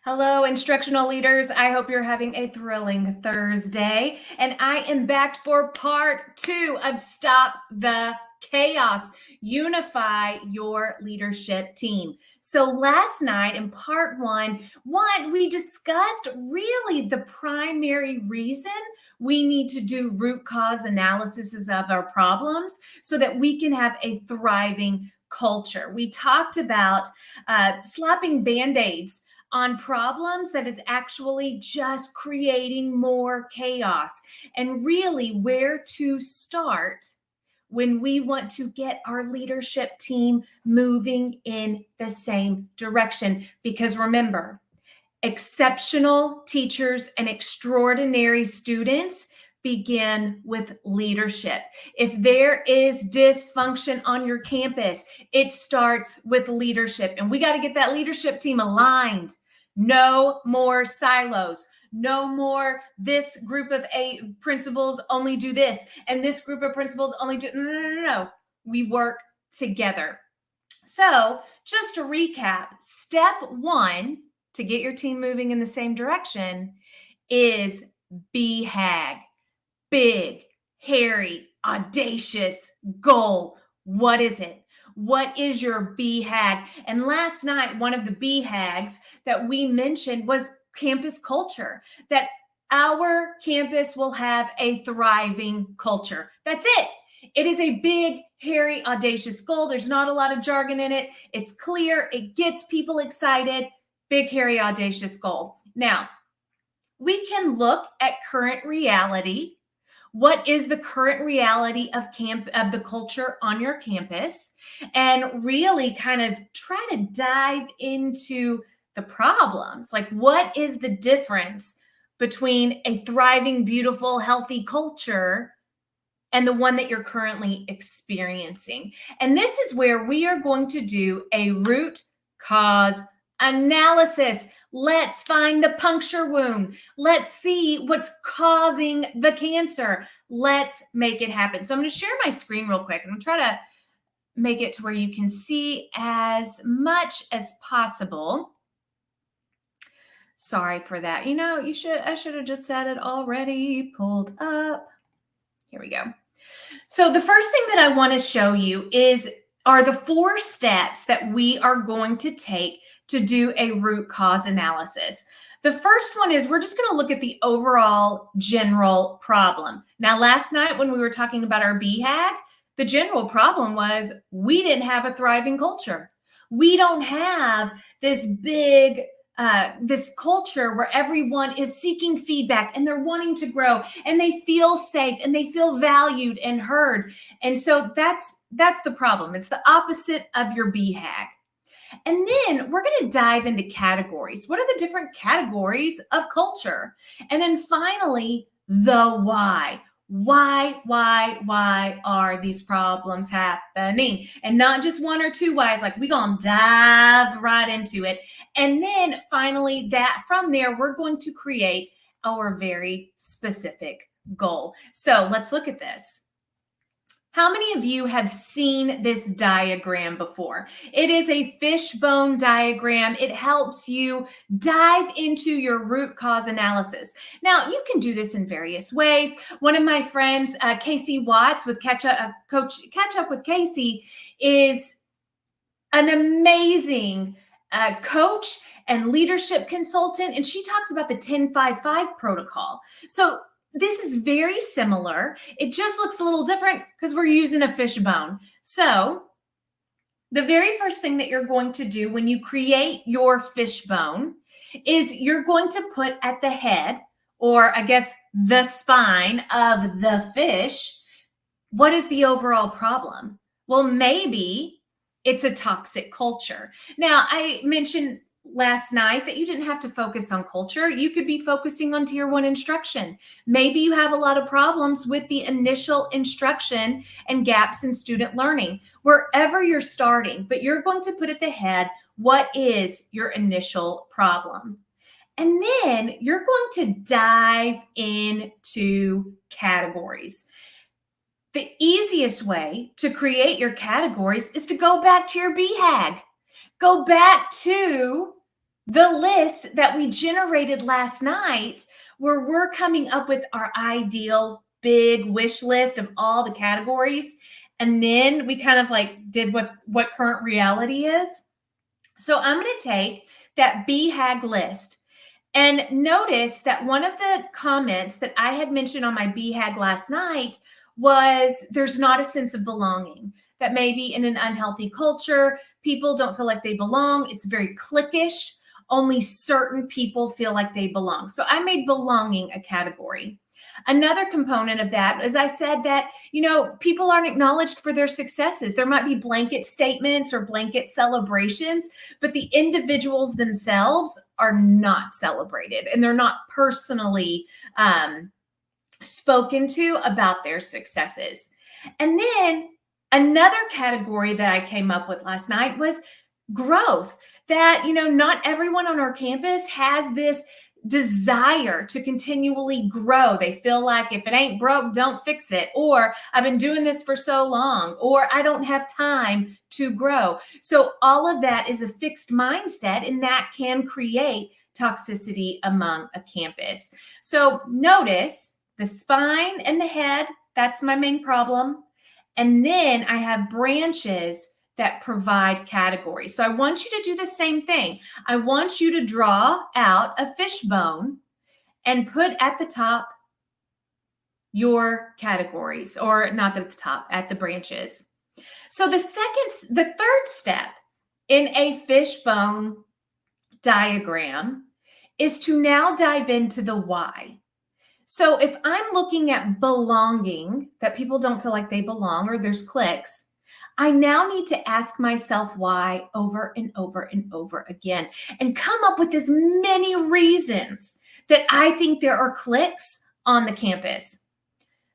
Hello, instructional leaders. I hope you're having a thrilling Thursday. And I am back for part 2 of Stop the Chaos. Unify your leadership team. So last night in part one, we discussed really the primary reason we need to do root cause analysis of our problems so that we can have a thriving culture. We talked about slapping Band-Aids on problems that is actually just creating more chaos, and really where to start when we want to get our leadership team moving in the same direction. Because remember, exceptional teachers and extraordinary students begin with leadership. If there is dysfunction on your campus, it starts with leadership. And we got to get that leadership team aligned. No more silos. No more this group of principals only do this and this group of principals only do. No. We work together. So just to recap, step one to get your team moving in the same direction is BHAG. Big, hairy, audacious goal. What is it? What is your BHAG? And last night, one of the BHAGs that we mentioned was campus culture, that our campus will have a thriving culture. That's it. It is a big, hairy, audacious goal. There's not a lot of jargon in it. It's clear. It gets people excited. Big, hairy, audacious goal. Now, we can look at current reality. What is the current reality of the culture on your campus, and really kind of try to dive into the problems. Like, what is the difference between a thriving, beautiful, healthy culture and the one that you're currently experiencing? And this is where we are going to do a root cause analysis. Let's find the puncture wound. Let's see what's causing the cancer. Let's make it happen. So I'm going to share my screen real quick. I'm going to try to make it to where you can see as much as possible. Sorry for that. I should have just said it already pulled up. Here we go. So the first thing that I want to show you are the 4 steps that we are going to take to do a root cause analysis. The first one is we're just going to look at the overall general problem. Now, last night when we were talking about our BHAG, the general problem was we didn't have a thriving culture. We don't have this big this culture where everyone is seeking feedback and they're wanting to grow and they feel safe and they feel valued and heard. And so that's the problem. It's the opposite of your BHAG. And then we're going to dive into categories. What are the different categories of culture? And then finally, the why. Why are these problems happening? And not just 1 or 2 whys, like we're going to dive right into it. And then finally, from there, we're going to create our very specific goal. So let's look at this. How many of you have seen this diagram before? It is a fishbone diagram. It helps you dive into your root cause analysis. Now, you can do this in various ways. One of my friends, Casey Watts with Catch Up with Casey, is an amazing coach and leadership consultant, and she talks about the 10-5-5 protocol. So this is very similar. It just looks a little different because we're using a fishbone. So the very first thing that you're going to do when you create your fishbone is you're going to put at the head, or I guess the spine of the fish, what is the overall problem? Well, maybe it's a toxic culture. Now, I mentioned last night that you didn't have to focus on culture. You could be focusing on tier 1 instruction. Maybe you have a lot of problems with the initial instruction and gaps in student learning. Wherever you're starting, but you're going to put at the head, what is your initial problem? And then you're going to dive into categories. The easiest way to create your categories is to go back to your BHAG. Go back to the list that we generated last night, where we're coming up with our ideal big wish list of all the categories. And then we kind of like did what current reality is. So I'm going to take that BHAG list. And notice that one of the comments that I had mentioned on my BHAG last night was there's not a sense of belonging, that maybe in an unhealthy culture, people don't feel like they belong. It's very cliquish. Only certain people feel like they belong. So I made belonging a category. Another component of that is I said that, people aren't acknowledged for their successes. There might be blanket statements or blanket celebrations, but the individuals themselves are not celebrated and they're not personally spoken to about their successes. And then another category that I came up with last night was growth. That, not everyone on our campus has this desire to continually grow. They feel like if it ain't broke, don't fix it. Or I've been doing this for so long, or I don't have time to grow. So all of that is a fixed mindset, and that can create toxicity among a campus. So notice the spine and the head, that's my main problem. And then I have branches that provide categories. So I want you to do the same thing. I want you to draw out a fishbone and put at the top your categories, or not at the top, at the branches. So the third step in a fishbone diagram is to now dive into the why. So if I'm looking at belonging, that people don't feel like they belong or there's cliques, I now need to ask myself why over and over and over again and come up with as many reasons that I think there are cliques on the campus.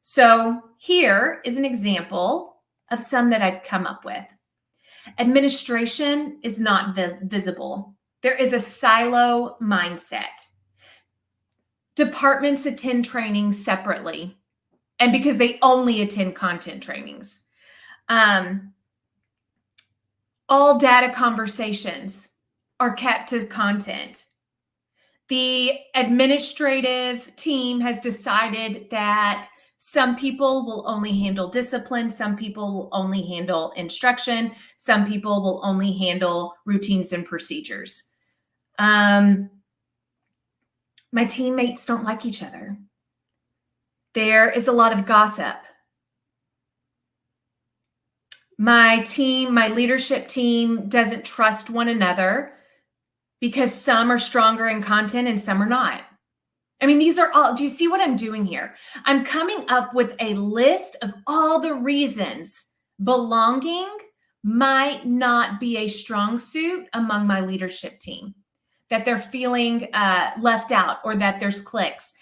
So here is an example of some that I've come up with. Administration is not visible. There is a silo mindset. Departments attend trainings separately, and because they only attend content trainings. All data conversations are kept to content. The administrative team has decided that some people will only handle discipline, some people will only handle instruction, some people will only handle routines and procedures. My teammates don't like each other. There is a lot of gossip. My leadership team doesn't trust one another because some are stronger in content and some are not. I mean, these are all, do you see what I'm doing here? I'm coming up with a list of all the reasons belonging might not be a strong suit among my leadership team, that they're feeling left out or that there's cliques.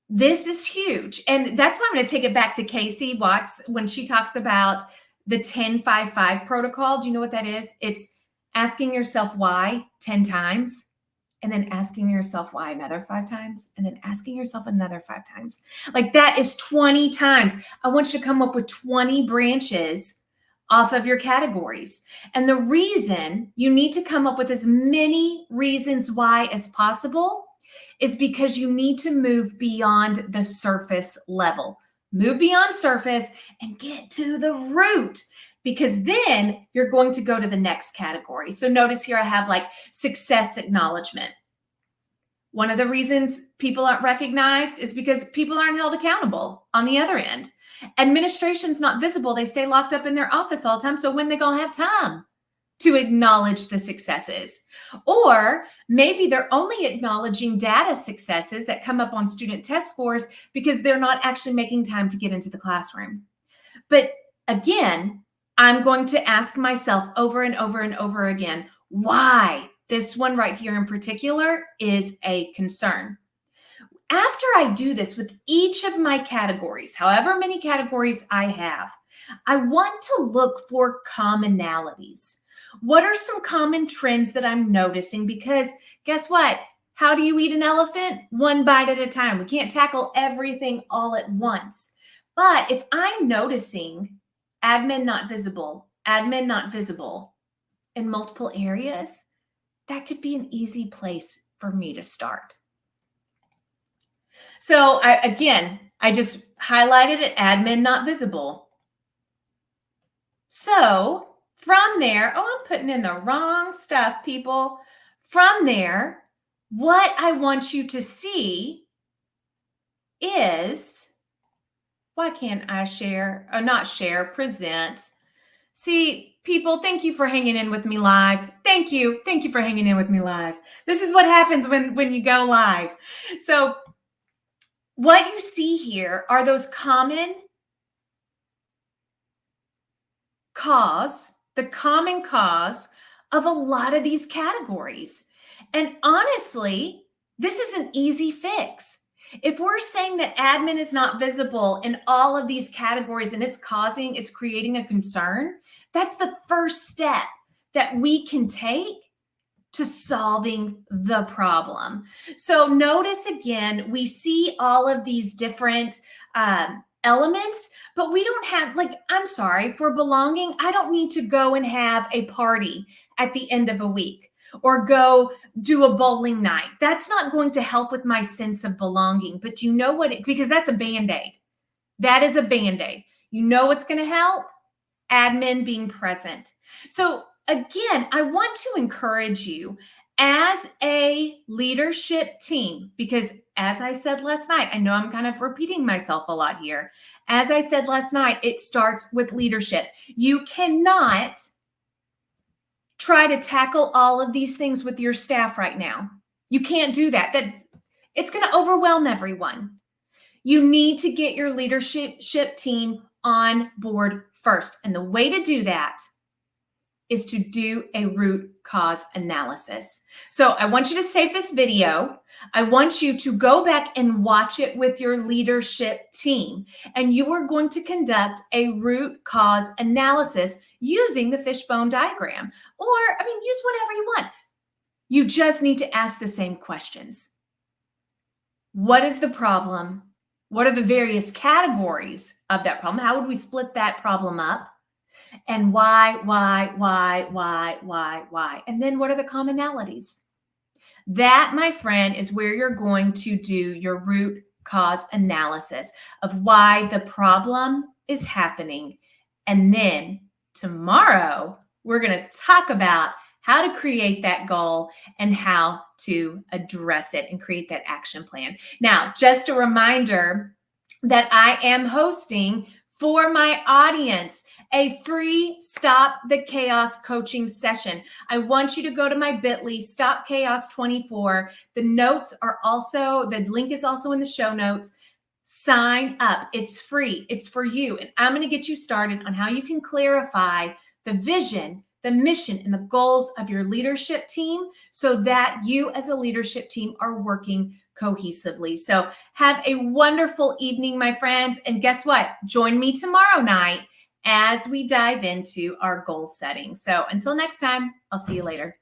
This is huge. And that's why I'm going to take it back to Casey Watts when she talks about the 10-5-5 protocol. Do you know what that is? It's asking yourself why 10 times, and then asking yourself why another 5 times, and then asking yourself another 5 times. Like that is 20 times. I want you to come up with 20 branches off of your categories. And the reason you need to come up with as many reasons why as possible is because you need to move beyond the surface level. Move beyond surface and get to the root, because then you're going to go to the next category. So notice here I have like success acknowledgement. One of the reasons people aren't recognized is because people aren't held accountable on the other end. Administration's not visible. They stay locked up in their office all the time. So when they gonna have time to acknowledge the successes? Or maybe they're only acknowledging data successes that come up on student test scores because they're not actually making time to get into the classroom. But again, I'm going to ask myself over and over and over again, why this one right here in particular is a concern. After I do this with each of my categories, however many categories I have, I want to look for commonalities. What are some common trends that I'm noticing? Because guess what? How do you eat an elephant? One bite at a time. We can't tackle everything all at once. But if I'm noticing admin not visible in multiple areas, that could be an easy place for me to start. So I just highlighted it, admin not visible. So from there, I'm putting in the wrong stuff, people. From there, what I want you to see is, why can't I share, or not share, present. See, people, thank you for hanging in with me live. Thank you. Thank you for hanging in with me live. This is what happens when you go live. So what you see here are those common the common cause of a lot of these categories. And honestly, this is an easy fix. If we're saying that admin is not visible in all of these categories and it's creating a concern, that's the first step that we can take to solving the problem. So notice again, we see all of these different elements, but we don't have, I'm sorry, for belonging, I don't need to go and have a party at the end of a week or go do a bowling night. That's not going to help with my sense of belonging. But you know what? Because that's a Band-Aid. That is a Band-Aid. You know what's going to help? Admin being present. So again, I want to encourage you as a leadership team, because as I said last night, I know I'm kind of repeating myself a lot here. As I said last night, it starts with leadership. You cannot try to tackle all of these things with your staff right now. You can't do that. It's going to overwhelm everyone. You need to get your leadership team on board first. And the way to do that is to do a root cause analysis. So I want you to save this video. I want you to go back and watch it with your leadership team. And you are going to conduct a root cause analysis using the fishbone diagram. Or, use whatever you want. You just need to ask the same questions. What is the problem? What are the various categories of that problem? How would we split that problem up? And why? And then what are the commonalities? That, my friend, is where you're going to do your root cause analysis of why the problem is happening. And then tomorrow, we're going to talk about how to create that goal and how to address it and create that action plan. Now, just a reminder that I am hosting for my audience a free Stop the Chaos coaching session. I want you to go to my bit.ly, Stop Chaos 24. The link is also in the show notes. Sign up. It's free. It's for you. And I'm going to get you started on how you can clarify the vision, the mission, and the goals of your leadership team so that you as a leadership team are working cohesively. So have a wonderful evening, my friends. And guess what? Join me tomorrow night as we dive into our goal setting. So until next time, I'll see you later.